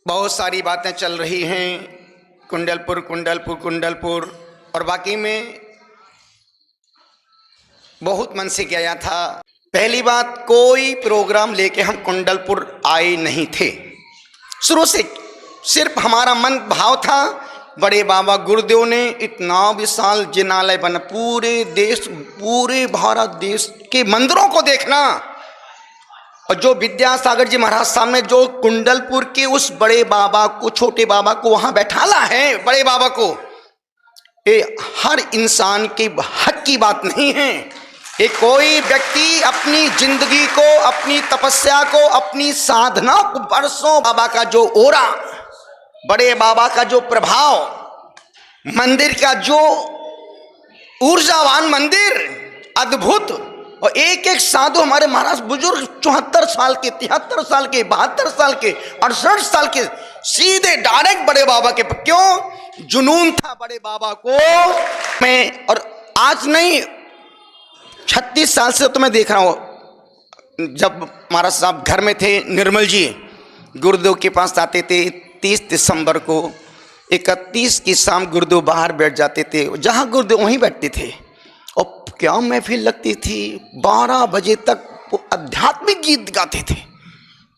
बहुत सारी बातें चल रही हैं, कुंडलपुर कुंडलपुर कुंडलपुर, और बाकी में बहुत मन से किया था। पहली बात, कोई प्रोग्राम लेके हम कुंडलपुर आए नहीं थे। शुरू से सिर्फ हमारा मन भाव था, बड़े बाबा गुरुदेव ने इतना विशाल जिनालय बना, पूरे देश, पूरे भारत देश के मंदिरों को देखना, और जो विद्यासागर जी महाराज साहब ने जो कुंडलपुर के उस बड़े बाबा को, छोटे बाबा को वहां बैठाला है, बड़े बाबा को, ये हर इंसान के हक की बात नहीं है। ये कोई व्यक्ति अपनी जिंदगी को, अपनी तपस्या को, अपनी साधना को, वर्षों बाबा का जो ओरा, बड़े बाबा का जो प्रभाव, मंदिर का जो ऊर्जावान मंदिर, अद्भुत, और एक एक साधु हमारे महाराज बुजुर्ग 74 साल के, 73 साल के, 72 साल के, 68 साल के, सीधे डायरेक्ट बड़े बाबा के। क्यों? जुनून था बड़े बाबा को मैं, और आज नहीं 36 साल से तो मैं देख रहा हूं। जब महाराज साहब घर में थे, निर्मल जी गुरुदेव के पास आते थे 30 दिसंबर को, 31 की शाम गुरुदेव बाहर बैठ जाते थे, जहां गुरुदेव वहीं बैठते थे, और क्या महफिल लगती थी। 12 बजे तक वो आध्यात्मिक गीत गाते थे।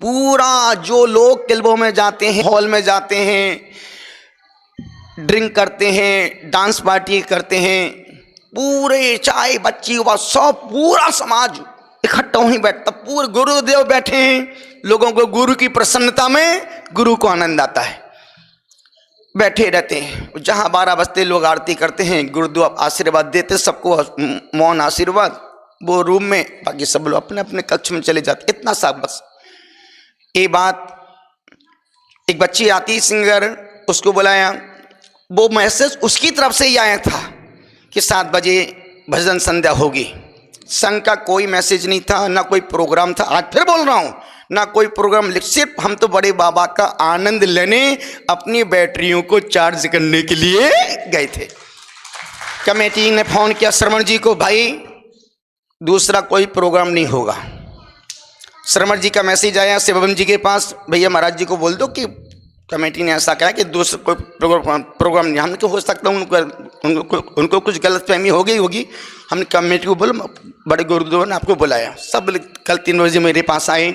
पूरा जो लोग क्लबों में जाते हैं, हॉल में जाते हैं, ड्रिंक करते हैं, डांस पार्टी करते हैं, पूरे चाय बच्ची व सब पूरा समाज इकट्ठा वहीं बैठता। पूरे गुरुदेव बैठे हैं, लोगों को गुरु की प्रसन्नता में, गुरु को आनंद आता है, बैठे रहते हैं। जहाँ 12 बजते लोग आरती करते हैं, गुरुदेव आशीर्वाद देते सबको, मौन आशीर्वाद, वो रूम में, बाकी सब लोग अपने अपने कक्ष में चले जाते। इतना सा बस। ये बात, एक बच्ची आती सिंगर, उसको बुलाया, वो मैसेज उसकी तरफ से ही आया था कि 7 बजे भजन संध्या होगी। संघ का कोई मैसेज नहीं था, ना कोई प्रोग्राम था। आज फिर बोल रहा हूँ, ना कोई प्रोग्राम, सिर्फ हम तो बड़े बाबा का आनंद लेने, अपनी बैटरियों को चार्ज करने के लिए गए थे। कमेटी ने फोन किया श्रवण जी को, भाई दूसरा कोई प्रोग्राम नहीं होगा। श्रवण जी का मैसेज आया शिवम जी के पास, भैया महाराज जी को बोल दो कि कमेटी ने ऐसा कहा कि दूसरा कोई प्रोग्राम नहीं। हमने तो हो सकता उनको कुछ गलतफहमी हो गई होगी। हमने कमेटी को बोला, बड़े गुरुदेव ने आपको बुलाया। सब कल 3 बजे मेरे पास आए।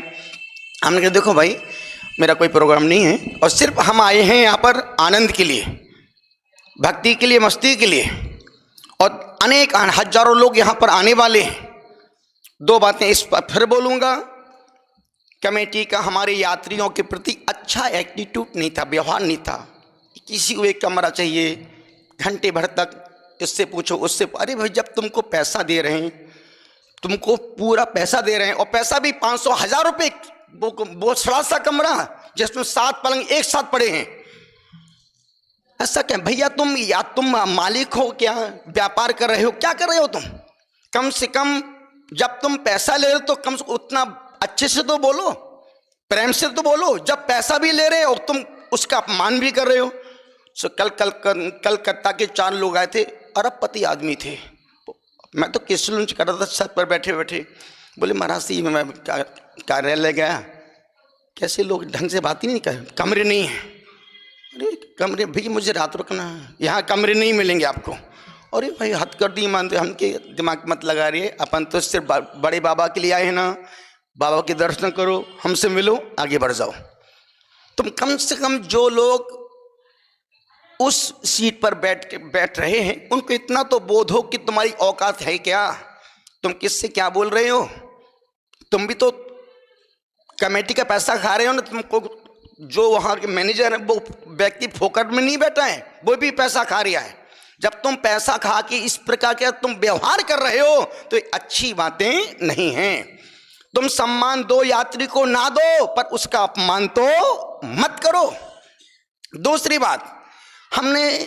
हमने कहा देखो भाई, मेरा कोई प्रोग्राम नहीं है, और सिर्फ हम आए हैं यहाँ पर आनंद के लिए, भक्ति के लिए, मस्ती के लिए, और अनेक हजारों लोग यहाँ पर आने वाले हैं। 2 बातें इस पर फिर बोलूँगा। कमेटी का हमारे यात्रियों के प्रति अच्छा एटीट्यूड नहीं था, व्यवहार नहीं था। किसी को एक कमरा चाहिए, घंटे भर तक इससे पूछो उससे। अरे भाई, जब तुमको पैसा दे रहे हैं, तुमको पूरा पैसा दे रहे हैं, और पैसा भी 500 1000 रुपये, वो थोड़ा सा कमरा जिसमें 7 पलंग एक साथ पड़े हैं, ऐसा क्या भैया? तुम मालिक हो क्या? व्यापार कर रहे हो? क्या कर रहे हो तुम? कम से कम जब तुम पैसा ले रहे हो तो कम से उतना अच्छे से तो बोलो, प्रेम से तो बोलो। जब पैसा भी ले रहे हो तुम उसका अपमान भी कर रहे हो। सो कलकत्ता के 4 लोग आए थे, अरबपति आदमी थे। मैं तो किस लंच कर रहा था, छत पर बैठे बैठे, बोले महाराज जी मैं कार्यालय गया, कैसे लोग ढंग से बात ही नहीं कर, कमरे नहीं है। अरे कमरे भैया, मुझे रात रुकना है, यहाँ कमरे नहीं मिलेंगे आपको। अरे भाई, हद कर दी, मानते हमके दिमाग मत लगा रही है, अपन तो सिर्फ बड़े बाबा के लिए आए हैं ना, बाबा के दर्शन करो, हमसे मिलो, आगे बढ़ जाओ। तुम कम से कम जो लोग उस सीट पर बैठ रहे हैं, उनको इतना तो बोध हो कि तुम्हारी औकात है क्या, तुम किससे क्या बोल रहे हो। तुम भी तो कमेटी का पैसा खा रहे हो ना। तुमको जो वहाँ के मैनेजर है, वो व्यक्ति फोकट में नहीं बैठा है, वो भी पैसा खा रहा है। जब तुम पैसा खा के इस प्रकार के तुम व्यवहार कर रहे हो तो अच्छी बातें नहीं हैं। तुम सम्मान दो यात्री को, ना दो, पर उसका अपमान तो मत करो। दूसरी बात, हमने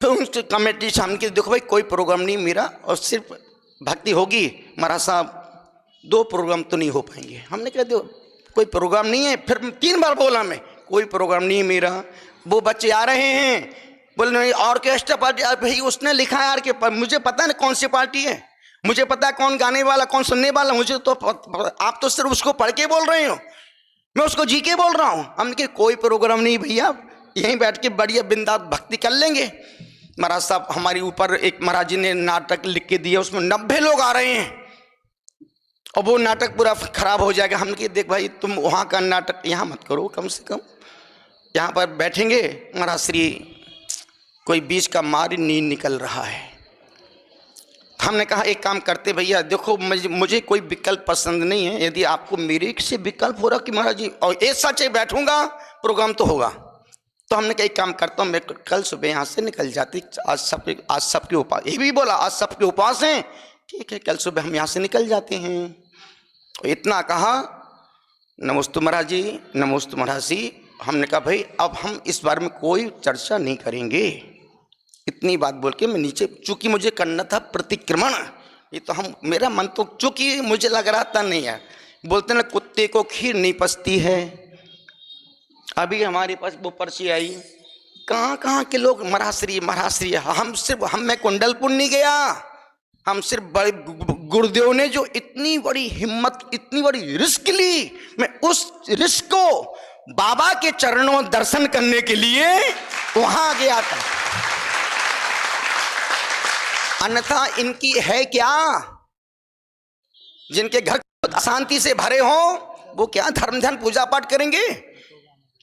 फिर उनकी कमेटी से हमने देखो भाई, कोई प्रोग्राम नहीं मेरा, और सिर्फ भक्ति होगी। महाराज साहब 2 प्रोग्राम तो नहीं हो पाएंगे। हमने कह दो कोई प्रोग्राम नहीं है। फिर 3 बार बोला मैं, कोई प्रोग्राम नहीं है मेरा। वो बच्चे आ रहे हैं, बोले नहीं ऑर्केस्ट्रा पार्टी। भाई उसने लिखा है यार कि मुझे पता है ना कौन सी पार्टी है, मुझे पता है कौन गाने वाला कौन सुनने वाला, मुझे तो आप तो सिर्फ उसको पढ़ के बोल रहे हो। मैं उसको जी के बोल रहा हूँ। हमने कहा कोई प्रोग्राम नहीं भैया, यहीं बैठ के बढ़िया बिंदास भक्ति कर लेंगे। महाराज साहब हमारे ऊपर एक महाराज जी ने नाटक लिख के दिया, उसमें 90 लोग आ रहे हैं और वो नाटक पूरा खराब हो जाएगा। हमने कहा देख भाई तुम वहाँ का नाटक यहाँ मत करो, कम से कम यहाँ पर बैठेंगे। महाराज श्री कोई बीच का मारी नींद निकल रहा है। हमने कहा एक काम करते भैया, देखो मुझे कोई विकल्प पसंद नहीं है, यदि आपको मेरे से विकल्प हो रहा कि महाराज जी और एक सच बैठूंगा प्रोग्राम तो होगा, तो हमने कहा एक काम करता हूँ मैं कल सुबह यहाँ से निकल जाती, आज सबके उपवास, ये भी बोला आज सबके उपवास हैं, ठीक है कल सुबह हम यहाँ से निकल जाते हैं। इतना कहा, नमोस्तु महाराज जी, नमोस्तु महाराज जी। हमने कहा भाई अब हम इस बारे में कोई चर्चा नहीं करेंगे। इतनी बात बोल के मैं नीचे, चूंकि मुझे करना था प्रतिक्रमण, ये तो हम मेरा मन तो चूंकि मुझे लग रहा था नहीं है, बोलते ना कुत्ते को खीर नहीं पचती है। अभी हमारे पास वो पर्ची आई, कहाँ कहाँ के लोग महाराश्री महाराश्री, हम मैं कुंडलपुर नहीं गया, हम सिर्फ बड़े गुरुदेव ने जो इतनी बड़ी हिम्मत इतनी बड़ी रिस्क ली, मैं उस रिस्क को बाबा के चरणों दर्शन करने के लिए वहां गया था। अन्यथा इनकी है क्या, जिनके घर अशांति से भरे हो वो क्या धर्म ध्यान पूजा पाठ करेंगे,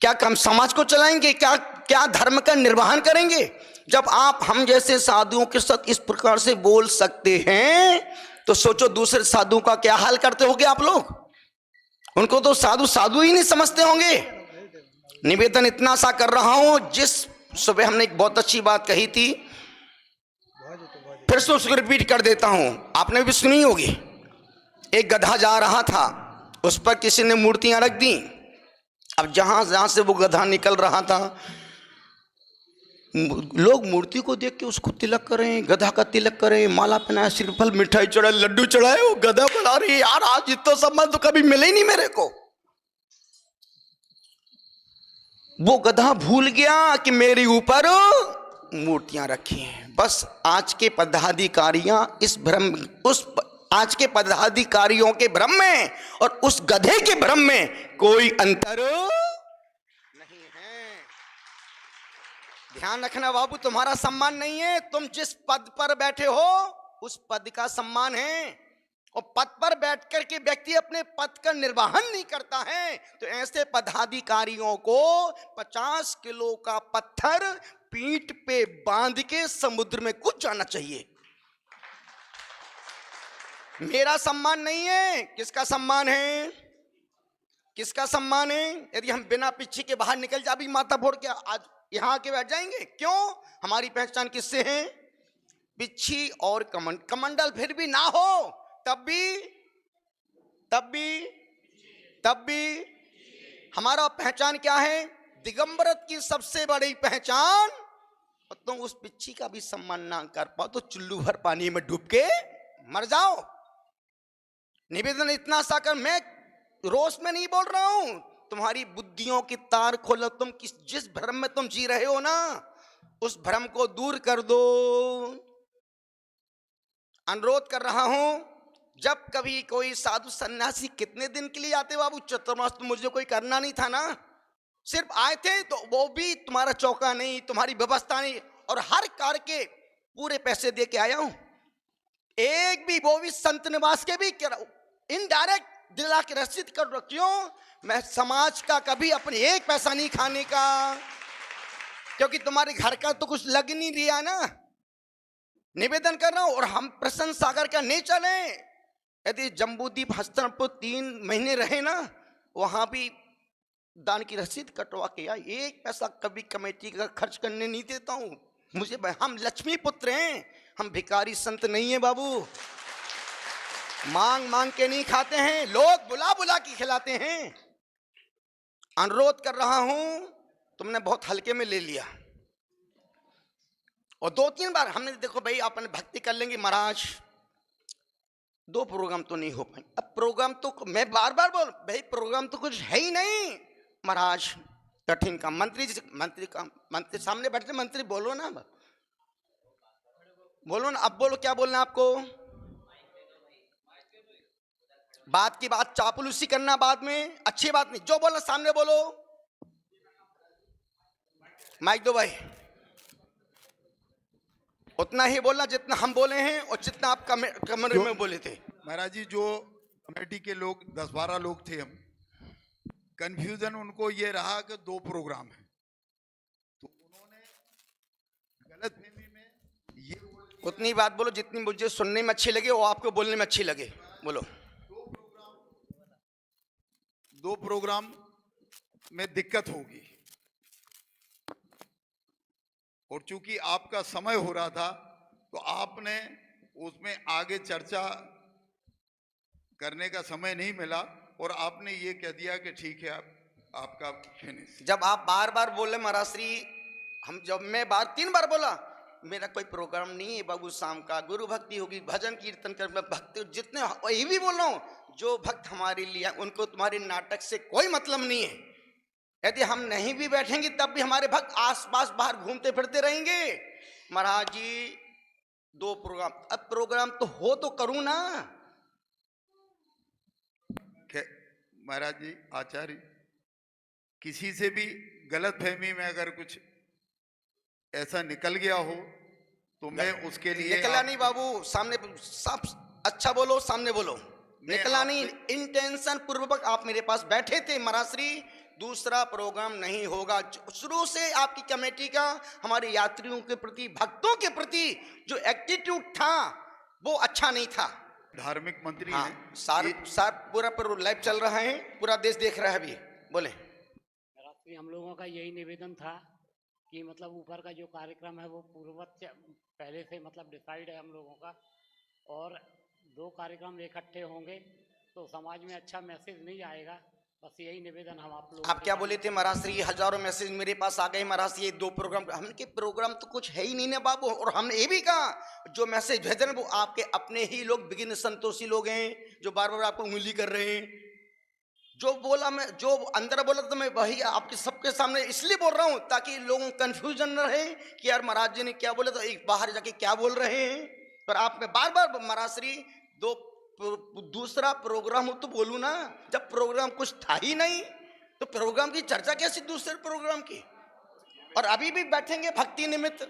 क्या कम समाज को चलाएंगे, क्या धर्म का निर्वहन करेंगे। जब आप हम जैसे साधुओं के साथ इस प्रकार से बोल सकते हैं तो सोचो दूसरे साधुओं का क्या हाल करते होंगे आप लोग। उनको तो साधु साधु ही नहीं समझते होंगे। निवेदन इतना सा कर रहा हूं, जिस सुबह हमने एक बहुत अच्छी बात कही थी, फिर से उसको रिपीट कर देता हूं, आपने भी सुनी होगी। एक गधा जा रहा था, उस पर किसी ने मूर्तियां रख दी। अब जहां से वो गधा निकल रहा था, लोग मूर्ति को देख के उसको तिलक करें, गधा का तिलक करें, माला पहनाए, श्रीफल मिठाई चढ़ाए, लड्डू चढ़ाए। वो गधा बोला रही यार आज इतना सम्मान तो कभी मिले ही नहीं मेरे को। वो गधा भूल गया कि मेरे ऊपर मूर्तियां रखी हैं। बस आज के पदाधिकारियां इस भ्रम, आज के पदाधिकारियों के भ्रम में और उस गधे के भ्रम में कोई अंतर नहीं है। ध्यान रखना बाबू, तुम्हारा सम्मान नहीं है, तुम जिस पद पर बैठे हो उस पद का सम्मान है। और पद पर बैठ कर के व्यक्ति अपने पद का निर्वहन नहीं करता है तो ऐसे पदाधिकारियों को 50 किलो का पत्थर पीठ पे बांध के समुद्र में कूद जाना चाहिए। मेरा सम्मान नहीं है, किसका सम्मान है, किसका सम्मान है। यदि हम बिना पिच्छी के बाहर निकल जा, अभी माथा फोड़ के आज यहां आके बैठ जाएंगे, क्यों? हमारी पहचान किससे है? पिच्छी और कमंडल फिर भी ना हो तब भी हमारा पहचान क्या है? दिगंबरत की सबसे बड़ी पहचान। और तुम उस पिच्छी का भी सम्मान ना कर पाओ तो चुल्लू भर पानी में डूब के मर जाओ। निवेदन इतना सा कर, मैं रोष में नहीं बोल रहा हूं, तुम्हारी बुद्धियों की तार खोलो। तुम जिस भ्रम में तुम जी रहे हो ना, उस भ्रम को दूर कर दो। अनुरोध कर रहा हूं, जब कभी कोई साधु सन्यासी, कितने दिन के लिए आते बाबू? चतुर्मास तो मुझे कोई करना नहीं था ना, सिर्फ आए थे तो वो भी तुम्हारा चौका नहीं, तुम्हारी व्यवस्था नहीं, और हर कार्य के पूरे पैसे दे के आया हूं। एक भी, वो भी संत निवास के भी इनडायरेक्ट दिला के रसीद कर रखियो। मैं समाज का कभी अपने एक पैसा नहीं खाने का, क्योंकि तुम्हारे घर का तो कुछ लग नहीं रहा ना। निवेदन कर रहा हूं, और हम प्रसन्न सागर का नहीं चले। यदि जम्बूद्वीप हस्तिनापुर 3 महीने रहे ना, वहां भी दान की रसीद कटवा के आए। एक पैसा कभी कमेटी का खर्च करने नहीं देता हूं। मुझे, हम लक्ष्मी पुत्र हैं, हम भिखारी संत नहीं है बाबू। मांग मांग के नहीं खाते हैं, लोग बुला बुला के खिलाते हैं। अनुरोध कर रहा हूं, तुमने बहुत हल्के में ले लिया, और 2-3 बार हमने, देखो भाई अपन भक्ति कर लेंगे महाराज, 2 प्रोग्राम तो नहीं हो पाए। अब प्रोग्राम तो मैं बार बार बोल, भाई प्रोग्राम तो कुछ है ही नहीं महाराज, कठिन का। मंत्री सामने बैठे, मंत्री बोलो ना, बोलो ना, अब बोलो क्या बोलना है आपको। बात की बात चापलूसी करना बाद में अच्छी बात नहीं। जो बोलना सामने बोलो। माइक दो भाई। उतना ही बोलना जितना हम बोले हैं और जितना आप कमरे में बोले थे। महाराज जी, जो कमेटी के लोग 10-12 लोग थे, हम कंफ्यूजन उनको ये रहा कि 2 प्रोग्राम है, तो उन्होंने गलतफहमी में ये उतनी बात बोलो जितनी मुझे सुनने में अच्छी लगे और आपको बोलने में अच्छी लगे। बोलो। 2 प्रोग्राम में दिक्कत होगी, और चूंकि आपका समय हो रहा था तो आपने उसमें आगे चर्चा करने का समय नहीं मिला, और आपने ये कह दिया कि ठीक है आपका फिनिश। जब आप बार बार बोले महाराज श्री, मैं 3 बार बोला मेरा कोई प्रोग्राम नहीं है बाबू, शाम का गुरु भक्ति होगी, भजन कीर्तन कर, भक्ति जितने वही भी बोल रहा हूँ, जो भक्त हमारे लिए उनको तुम्हारे नाटक से कोई मतलब नहीं है। यदि हम नहीं भी बैठेंगे तब भी हमारे भक्त आसपास बाहर घूमते फिरते रहेंगे। महाराज जी 2 प्रोग्राम, अब प्रोग्राम तो हो तो करूं ना। महाराज जी, आचार्य किसी से भी गलतफहमी में अगर कुछ ऐसा निकल गया हो तो मैं उसके लिए निकला नहीं बाबू, सामने सब अच्छा बोलो, सामने बोलो। निकला नहीं, इंटेंशन पूर्वक आप मेरे पास बैठे थे महाराज श्री। दूसरा प्रोग्राम नहीं होगा। शुरू से आपकी कमेटी का हमारे यात्रियों के प्रति, भक्तों के प्रति जो एटीट्यूड था वो अच्छा नहीं था। धार्मिक मंत्री हाँ, हैं, सार पूरा पर लाइव चल रहा है, पूरा देश देख रहा है अभी। बोले। हम लोगों का यही निवेदन था कि मतलब ऊपर का जो कार्यक्रम है वो पूर्ववत पहले से मतलब डिसाइड है हम लोगों का, और 2 कार्यक्रम इकट्ठे होंगे तो समाज में अच्छा मैसेज नहीं आएगा। बस यही निवेदन हम आप लोग। आप क्या बोले थे महाराज श्री? हजारों मैसेज मेरे पास आ गए महाराज श्री, ये 2 प्रोग्राम, हमके प्रोग्राम तो कुछ है ही नहीं ना बाबू। और हमने ये भी कहा जो मैसेज भेजे वो आपके अपने ही लोग बिगिन संतोषी लोग हैं जो बार बार आपको उंगली कर रहे हैं। जो बोला मैं, जो अंदर बोला तो मैं वही आपके सबके सामने इसलिए बोल रहा हूं ताकि लोगों को कंफ्यूजन न रहे कि यार महाराज जी ने क्या बोला, तो एक बाहर जाके क्या बोल रहे हैं। पर आप में बार बार महाराज श्री दूसरा प्रोग्राम हो तो बोलू ना। जब प्रोग्राम कुछ था ही नहीं तो प्रोग्राम की चर्चा कैसी दूसरे प्रोग्राम की? और अभी भी बैठेंगे भक्ति निमित्त।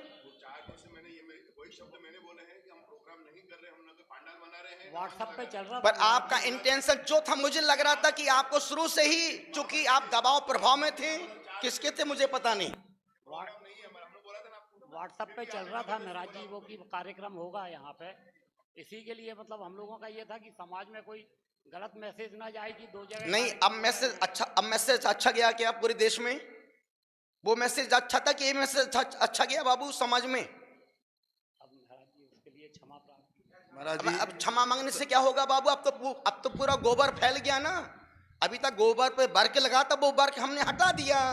व्हाट्सएप पे चल रहा, पर आपका इंटेंशन जो था, मुझे लग रहा था कि आपको शुरू से ही, चूंकि आप दबाव प्रभाव में थे, किसके थे मुझे पता नहीं। व्हाट्सएप पे चल रहा था महाराज जी वो कि कार्यक्रम होगा यहाँ पे, इसी के लिए मतलब हम लोगों का ये था कि समाज में कोई गलत मैसेज ना जाए कि 2 जगह नहीं। अब मैसेज अच्छा गया क्या पूरे देश में? वो मैसेज अच्छा था कि ये मैसेज अच्छा गया बाबू समाज में? अब महाराज जी उसके लिए क्षमा प्रार्थना। महाराज जी, अब क्षमा मांगने से क्या होगा बाबू? अब तो पूरा गोबर फैल गया ना। अभी तक गोबर पे बर्क लगा था, वो बर्क हमने हटा दिया।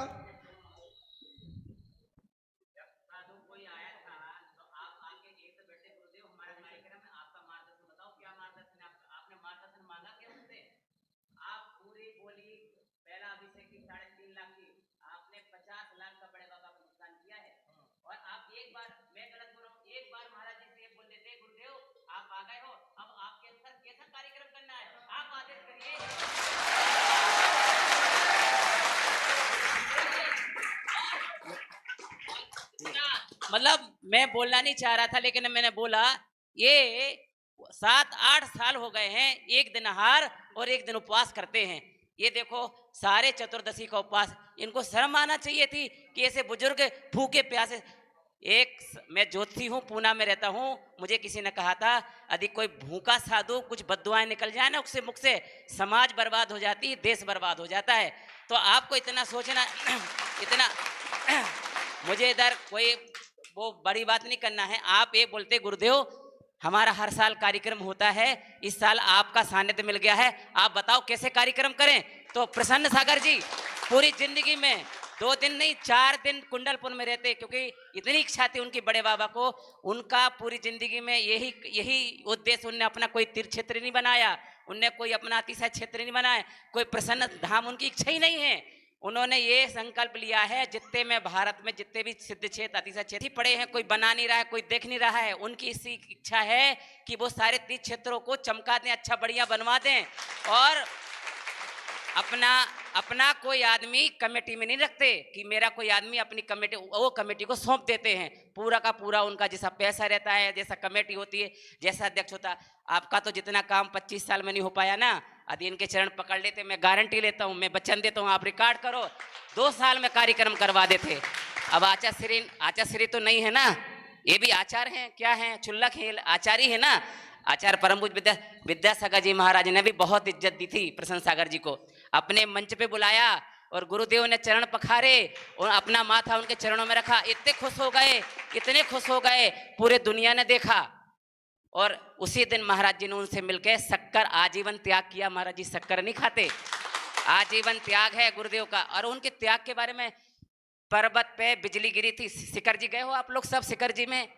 मतलब मैं बोलना नहीं चाह रहा था, लेकिन मैंने बोला ये 7-8 साल हो गए हैं, एक दिन आहार और एक दिन उपवास करते हैं। ये देखो सारे चतुर्दशी का उपवास, इनको शर्म आना चाहिए थी कि ऐसे बुजुर्ग भूखे प्यासे। मैं ज्योतिषी हूँ, पूना में रहता हूँ, मुझे किसी ने कहा था यदि कोई भूखा साधु कुछ बद्दुआएं निकल जाए ना उससे मुख से, समाज बर्बाद हो जाती है, देश बर्बाद हो जाता है। तो आपको इतना सोचना, इतना मुझे इधर कोई वो बड़ी बात नहीं करना है। आप ये बोलते गुरुदेव हमारा हर साल कार्यक्रम होता है, इस साल आपका सानिध्य मिल गया है, आप बताओ कैसे कार्यक्रम करें। तो प्रसन्न सागर जी पूरी जिंदगी में 2 दिन नहीं 4 दिन कुंडलपुर में रहते, क्योंकि इतनी इच्छा थी उनकी बड़े बाबा को, उनका पूरी जिंदगी में यही उद्देश्य। उनने अपना कोई तीर्थ क्षेत्र नहीं बनाया, उनने कोई अपना अतिशय क्षेत्र नहीं बनाया, कोई प्रसन्न धाम उनकी इच्छा ही नहीं है। उन्होंने ये संकल्प लिया है, जितने में भारत में जितने भी सिद्ध क्षेत्र अतिशय क्षेत्र पड़े हैं, कोई बना नहीं रहा है, कोई देख नहीं रहा है, उनकी इसी इच्छा है कि वो सारे 30 क्षेत्रों को चमका दें, अच्छा बढ़िया बनवा दें। और अपना कोई आदमी कमेटी में नहीं रखते कि मेरा कोई आदमी अपनी कमेटी, वो कमेटी को सौंप देते हैं। पूरा का पूरा उनका जैसा पैसा रहता है, जैसा कमेटी होती है, जैसा अध्यक्ष होता है। आपका तो जितना काम 25 साल में नहीं हो पाया ना, यदि इनके चरण पकड़ लेते, मैं गारंटी लेता हूँ, मैं वचन देता हूँ, आप रिकॉर्ड करो, 2 साल में कार्यक्रम करवा देते। अब आचार्य तो नहीं है ना, ये भी आचार्य हैं, क्या हैं, चुल्लक है, आचार्य है ना। आचार्य परम पूज्य विद्यासागर जी महाराज ने भी बहुत इज्जत दी थी प्रसन्न सागर जी को, अपने मंच पे बुलाया और गुरुदेव ने चरण पखारे और अपना माथा उनके चरणों में रखा। इतने खुश हो गए, इतने खुश हो गए, पूरे दुनिया ने देखा। और उसी दिन महाराज जी ने उनसे मिलकर शक्कर आजीवन त्याग किया। महाराज जी शक्कर नहीं खाते, आजीवन त्याग है गुरुदेव का। और उनके त्याग के बारे में, पर्वत पे बिजली गिरी थी, शिखर जी गए हो आप लोग सब शिखर जी में,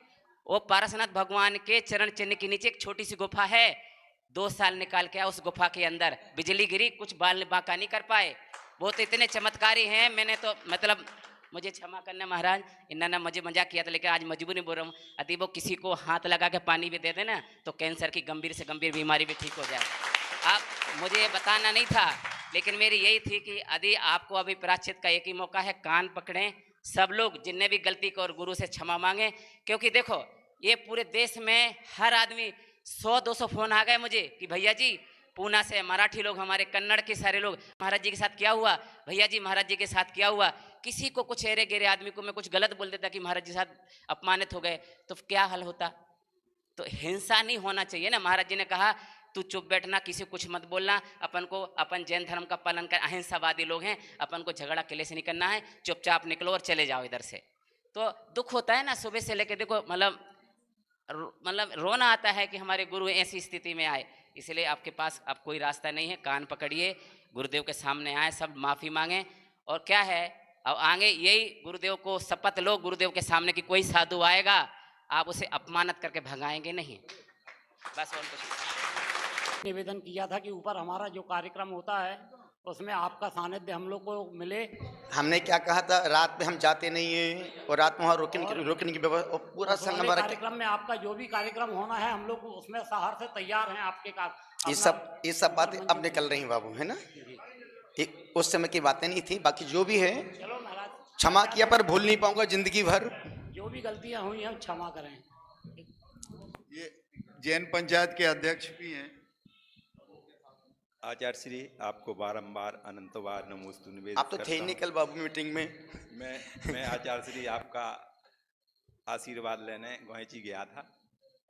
वो पारसनाथ भगवान के चरण चिन्ह के नीचे एक छोटी सी गुफा है, 2 साल निकाल के उस गुफा के अंदर बिजली गिरी, कुछ बाल बाका नहीं कर पाए। वो तो इतने चमत्कारी हैं, मैंने तो मतलब, मुझे क्षमा करना महाराज, इन्होंने मुझे मजाक किया था, लेकिन आज मजबूरी बोल रहा हूँ, यदि वो किसी को हाथ लगा के पानी भी दे देना तो कैंसर की गंभीर से गंभीर बीमारी भी ठीक हो जाए। आप मुझे ये बताना नहीं था, लेकिन मेरी यही थी कि यदि आपको अभी प्रायश्चित का एक ही मौका है, कान पकड़ें सब लोग, जिनने भी गलती को, और गुरु से क्षमा मांगे। क्योंकि देखो ये पूरे देश में हर आदमी 100-200 फोन आ गए मुझे कि भैया जी, पूना से मराठी लोग, हमारे कन्नड़ के सारे लोग, महाराज जी के साथ क्या हुआ, भैया जी महाराज जी के साथ क्या हुआ। किसी को कुछ एरे गेरे आदमी को मैं कुछ गलत बोल देता कि महाराज जी के साथ अपमानित हो गए, तो क्या हल होता। तो हिंसा नहीं होना चाहिए ना। महाराज जी ने कहा तू चुप बैठना, किसी कुछ मत बोलना, अपन जैन धर्म का पालन कर, अहिंसावादी लोग हैं, अपन को झगड़ा किले से नहीं करना है, चुपचाप निकलो और चले जाओ इधर से। तो दुख होता है ना, सुबह से लेके देखो, मतलब रोना आता है कि हमारे गुरु ऐसी स्थिति में आए। इसलिए आपके पास अब कोई रास्ता नहीं है, कान पकड़िए, गुरुदेव के सामने आए, सब माफ़ी मांगे। और क्या है, अब आगे यही गुरुदेव को शपथ लो, गुरुदेव के सामने कि कोई साधु आएगा आप उसे अपमानित करके भगाएंगे नहीं, बस। और कुछ निवेदन किया था कि ऊपर हमारा जो कार्यक्रम होता है उसमें आपका सानिध्य हम लोग को मिले। हमने क्या कहा था, रात में हम जाते नहीं हैं और रात में वहाँ रुकने की व्यवस्था, पूरा संघ हमारा कार्यक्रम में आपका जो भी कार्यक्रम होना है हम लोग उसमें सहार से तैयार हैं आपके काम। ये सब बातें अब निकल रही बाबू, है ना, उस समय की बातें नहीं थी। बाकी जो भी है चलो महाराज, क्षमा किया, पर भूल नहीं पाऊंगा जिंदगी भर। जो भी गलतियां हुई हैं क्षमा करें। ये जैन पंचायत के अध्यक्ष भी हैं। आचार्य श्री, आपको बारंबार अनंतवार नमोस्तु निवेदित आप तो थे ही नहीं कल बाबू मीटिंग में। मैं आचार्य श्री आपका आशीर्वाद लेने गोहेची गया था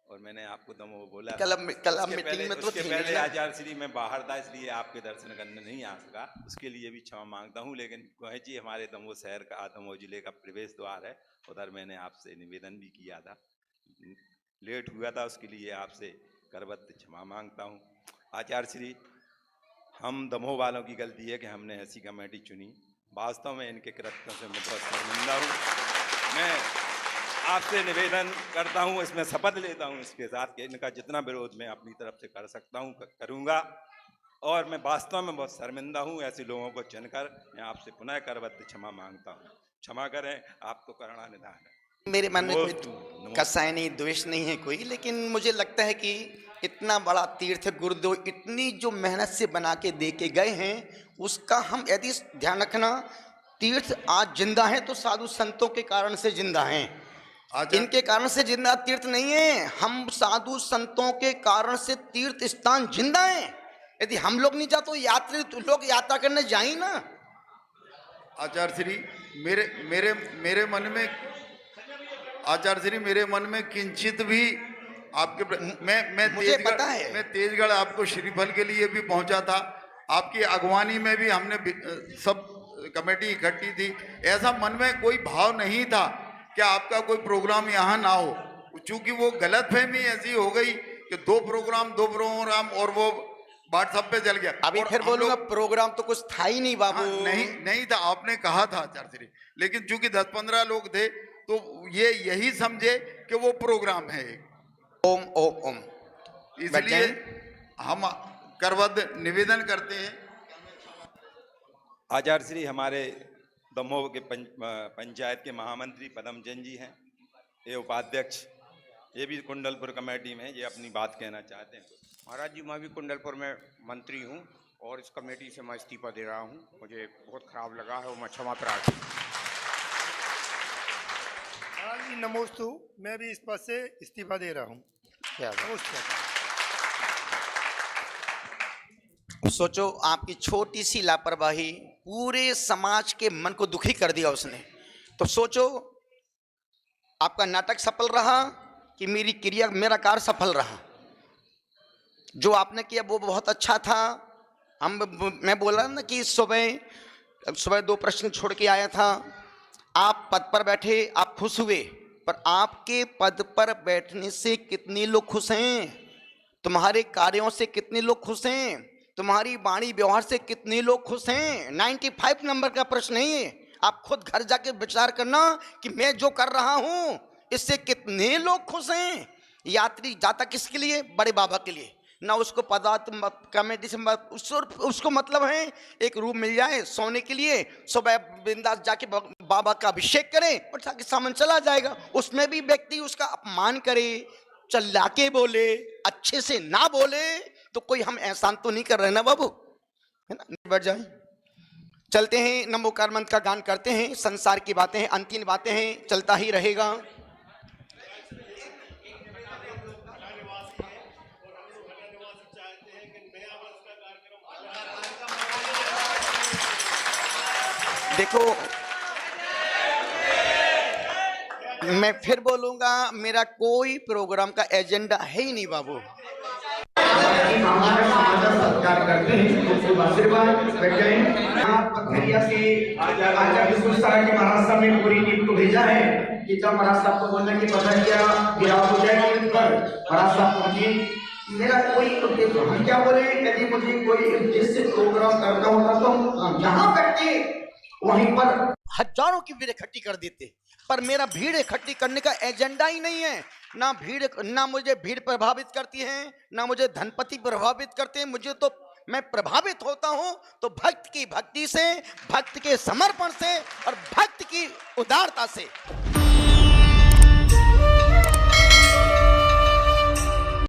और मैंने आपको दमोह बोला कल मीटिंग में तो थे पहले नहीं। आचार्य श्री मैं बाहर था, इसलिए आपके दर्शन करने नहीं आ सका, उसके लिए भी क्षमा मांगता हूँ। लेकिन गोहेची हमारे दमोह शहर का, दमोह जिले का प्रवेश द्वार है, उधर मैंने आपसे निवेदन भी किया था, लेट हुआ था, उसके लिए आपसे करवत क्षमा मांगता हूँ। आचार्य श्री, हम दमोह वालों की गलती है कि हमने ऐसी कमेटी चुनी, वास्तव में इनके कृत्यों से मैं बहुत शर्मिंदा हूँ। मैं आपसे निवेदन करता हूँ, इसमें शपथ लेता हूँ इसके साथ कि इनका जितना विरोध मैं अपनी तरफ से कर सकता हूँ करूँगा, और मैं वास्तव में बहुत शर्मिंदा हूँ। ऐसे लोगों को चुनकर मैं आपसे पुनः करवत क्षमा मांगता हूँ, क्षमा करें, आप तो करुणा निधान है। मेरे मन में कोई कसाई नहीं, द्वेष नहीं है कोई, लेकिन मुझे लगता है कि इतना बड़ा तीर्थ गुरुदेव इतनी जो मेहनत से बना के दे के गए हैं, उसका हम यदि ध्यान रखना, तीर्थ आज जिंदा है तो साधु संतों के कारण से जिंदा हैं, इनके कारण से जिंदा तीर्थ नहीं है। हम साधु संतों के कारण से तीर्थ स्थान जिंदा है। यदि हम लोग नहीं जाते तो यात्री तो लोग यात्रा करने जाए ना। आचार्य श्री, मेरे मन में, आचार्य श्री, मेरे मन में किंचित भी आपके मुझे पता है, मैं तेजगढ़ आपको श्रीफल के लिए भी पहुंचा था, आपकी अगवानी में भी हमने सब कमेटी इकट्ठी थी। ऐसा मन में कोई भाव नहीं था कि आपका कोई प्रोग्राम यहाँ ना हो, चूंकि वो गलतफहमी ऐसी हो गई कि दो प्रोग्राम और वो व्हाट्सएप पे चल गया। अभी फिर बोलूंगा प्रोग्राम तो कुछ था ही नहीं बाबू। नहीं था, आपने कहा था आचार्य श्री, लेकिन चूंकि 10-15 लोग थे तो ये यही समझे कि वो प्रोग्राम है। ओम ओम ओम, इसलिए हम करवद निवेदन करते हैं। आचार्य श्री हमारे दमोह के पंचायत के महामंत्री पदमचंद जी हैं, ये उपाध्यक्ष, ये भी कुंडलपुर कमेटी में, ये अपनी बात कहना चाहते हैं। महाराज जी, मैं भी कुंडलपुर में मंत्री हूँ और इस कमेटी से मैं इस्तीफा दे रहा हूँ। मुझे बहुत खराब लगा है और मैं क्षमा प्रार्थी। महाराज जी नमोस्तु, मैं भी इस पद से इस्तीफा दे रहा हूँ। नमस्कार। सोचो, आपकी छोटी सी लापरवाही पूरे समाज के मन को दुखी कर दिया उसने। तो सोचो, आपका नाटक सफल रहा कि मेरी क्रिया, मेरा कार्य सफल रहा। जो आपने किया वो बहुत अच्छा था। मैं बोला ना कि सुबह 2 प्रश्न छोड़ के आया था। आप पद पर बैठे, आप खुश हुए, पर आपके पद पर बैठने से कितने लोग खुश हैं? तुम्हारे कार्यों से कितने लोग खुश हैं? तुम्हारी वाणी व्यवहार से कितने लोग खुश हैं? 95 नंबर का प्रश्न है ये। आप खुद घर जाके विचार करना कि मैं जो कर रहा हूं इससे कितने लोग खुश हैं। यात्री जाता किसके लिए? बड़े बाबा के लिए ना। उसको पदार्थ कमेटी से उसको मतलब है एक रूम मिल जाए सोने के लिए, सुबह बिंदास जाके बाबा का अभिषेक करें और जाके सामान चला जाएगा। उसमें भी व्यक्ति उसका अपमान करे, चिल्ला के बोले, अच्छे से ना बोले, तो कोई हम एहसान तो नहीं कर रहे ना बाबू, है ना? बैठ जाए, चलते हैं, नमोकार मंत्र का गान करते हैं। संसार की बातें हैं, अंतिम बातें हैं, चलता ही रहेगा। देखो, मैं फिर बोलूंगा, मेरा कोई प्रोग्राम का एजेंडा है ही नहीं बाबू। हमारा समाज सत्कार करते हैं, खूब आशीर्वाद बैठ जाएं। आप पथरिया से आचार्य विष्णु साहब के महाराज साहब ने पूरी टीम को भेजा है कि जब महाराज साहब को बोलने की पथरिया गिराव हो जाएगी पर महाराज साहब पहुंचे। मेरा कोई उद्देश्य, हम क्या बोले, यदि मुझे कोई उद्देश्य प्रोग्राम करना होता तो हम जहां बैठे वहीं पर हजारों की भीड़ इकट्ठी कर देते, पर मेरा भीड़ इकट्ठी करने का एजेंडा ही नहीं है। ना मुझे भीड़ प्रभावित करती है, ना मुझे धनपति प्रभावित करते हैं। मुझे तो, मैं प्रभावित होता हूं तो भक्त की भक्ति से, भक्त के समर्पण से और भक्त की उदारता से।